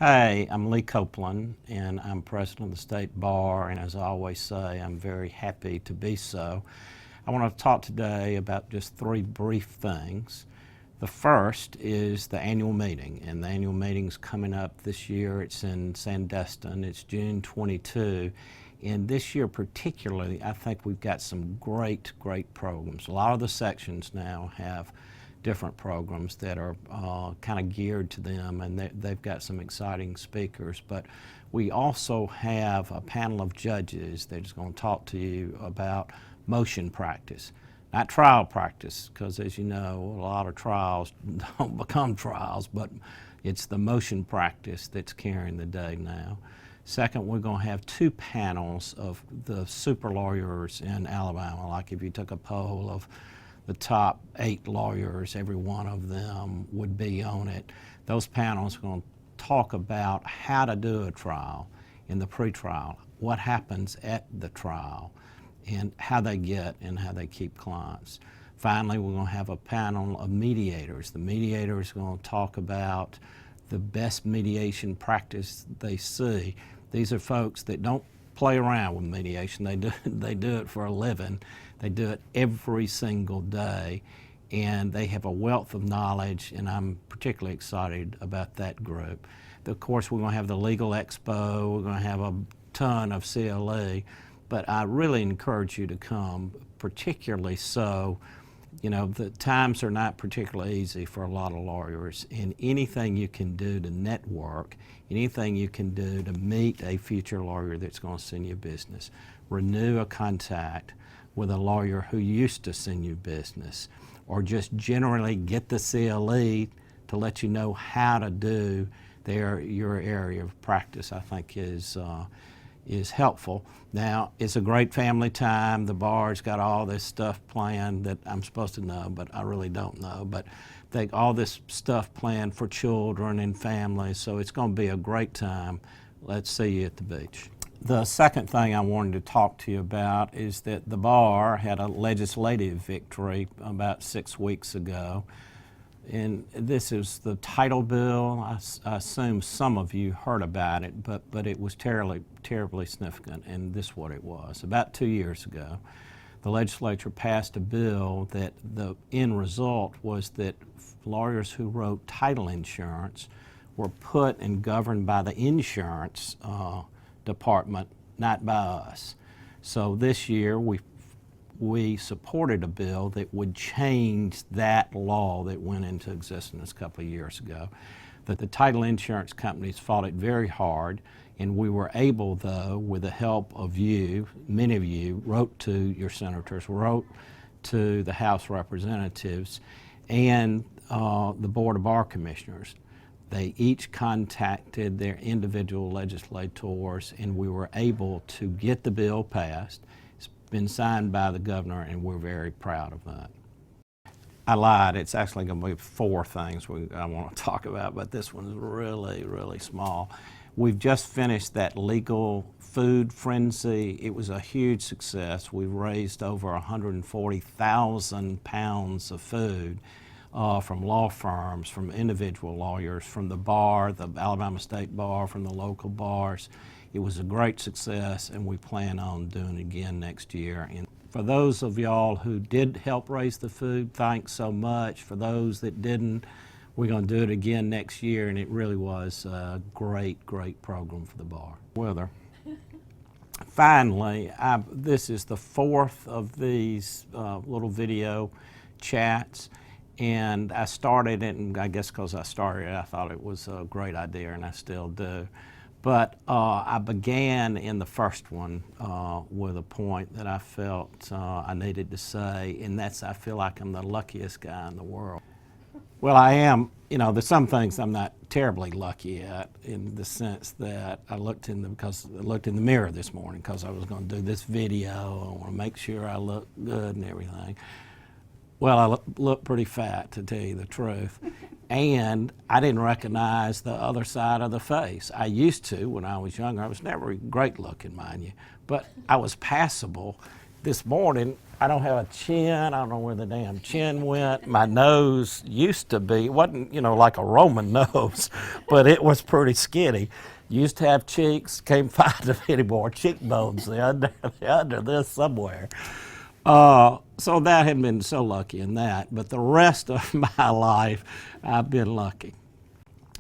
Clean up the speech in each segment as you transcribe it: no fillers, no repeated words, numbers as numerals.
Hey, I'm Lee Copeland, and I'm president of the state bar, and as I always say, I'm very happy to be so. I want to talk today about just three brief things. The first is the annual meeting, and the annual meeting's coming up this year. It's in Sandestin. It's June 22, and this year particularly, I think we've got some great programs. A lot of the sections now have different programs that are kind of geared to them, and they've got some exciting speakers. But we also have a panel of judges that's going to talk to you about motion practice, not trial practice, because as you know, a lot of trials don't become trials, but it's the motion practice that's carrying the day now. Second, we're going to have two panels of the super lawyers in Alabama. Like if you took a poll of the top 8 lawyers, every one of them would be on it. Those panels are going to talk about how to do a trial in the pretrial, what happens at the trial, and how they get and how they keep clients. Finally, we're going to have a panel of mediators. The mediators are going to talk about the best mediation practice they see. These are folks that don't play around with mediation. They do it for a living. They do it every single day, and they have a wealth of knowledge, and I'm particularly excited about that group. Of course, we're going to have the Legal Expo. We're going to have a ton of CLE, but I really encourage you to come, particularly so. You know, the times are not particularly easy for a lot of lawyers, and anything you can do to network, anything you can do to meet a future lawyer that's going to send you business, renew a contact with a lawyer who used to send you business, or just generally get the CLE to let you know how to do your area of practice, I think is helpful. Now, it's a great family time. The bar's got all this stuff planned that I'm supposed to know, but I really don't know. But all this stuff planned for children and families, so it's going to be a great time. Let's see you at the beach. The second thing I wanted to talk to you about is that the bar had a legislative victory about 6 weeks ago. And this is the title bill. I assume some of you heard about it, but it was terribly significant, and this is what it was. About 2 years ago, the legislature passed a bill that the end result was that lawyers who wrote title insurance were put and governed by the insurance department, not by us. So this year we supported a bill that would change that law that went into existence a couple of years ago. That the title insurance companies fought it very hard, and we were able, though, with the help of you, many of you wrote to your senators, wrote to the House Representatives, and the Board of Bar Commissioners. They each contacted their individual legislators, and we were able to get the bill passed. It's been signed by the governor, and we're very proud of that. I lied. It's actually going to be 4 things I want to talk about, but this one's really small. We've just finished that legal food frenzy. It was a huge success. We raised over 140,000 pounds of food from law firms, from individual lawyers, from the bar, the Alabama State Bar, from the local bars. It was a great success, and we plan on doing it again next year. And for those of y'all who did help raise the food, thanks so much. For those that didn't, we're going to do it again next year, and it really was a great program for the bar. Weather. Finally, this is the 4th of these little video chats. And I started it, and I guess because I started it, I thought it was a great idea, and I still do. But I began in the first one with a point that I felt I needed to say, and that's I feel like I'm the luckiest guy in the world. Well, I am. You know, there's some things I'm not terribly lucky at, in the sense that I looked in the mirror this morning because I was going to do this video. I want to make sure I look good and everything. Well, I look pretty fat, to tell you the truth, and I didn't recognize the other side of the face. I used to when I was younger. I was never great looking, mind you, but I was passable, this morning, I don't have a chin. I don't know where the damn chin went. My nose used to be, it wasn't, like a Roman nose, but it was pretty skinny. Used to have cheeks, can't find them anymore. Cheekbones, they're under this somewhere. So that had been so lucky in that. But the rest of my life, I've been lucky.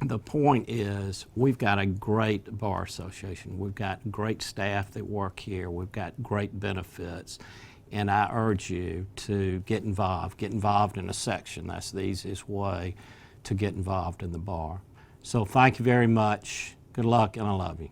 The point is, we've got a great bar association. We've got great staff that work here. We've got great benefits. And I urge you to get involved in a section. That's the easiest way to get involved in the bar. So thank you very much. Good luck, and I love you.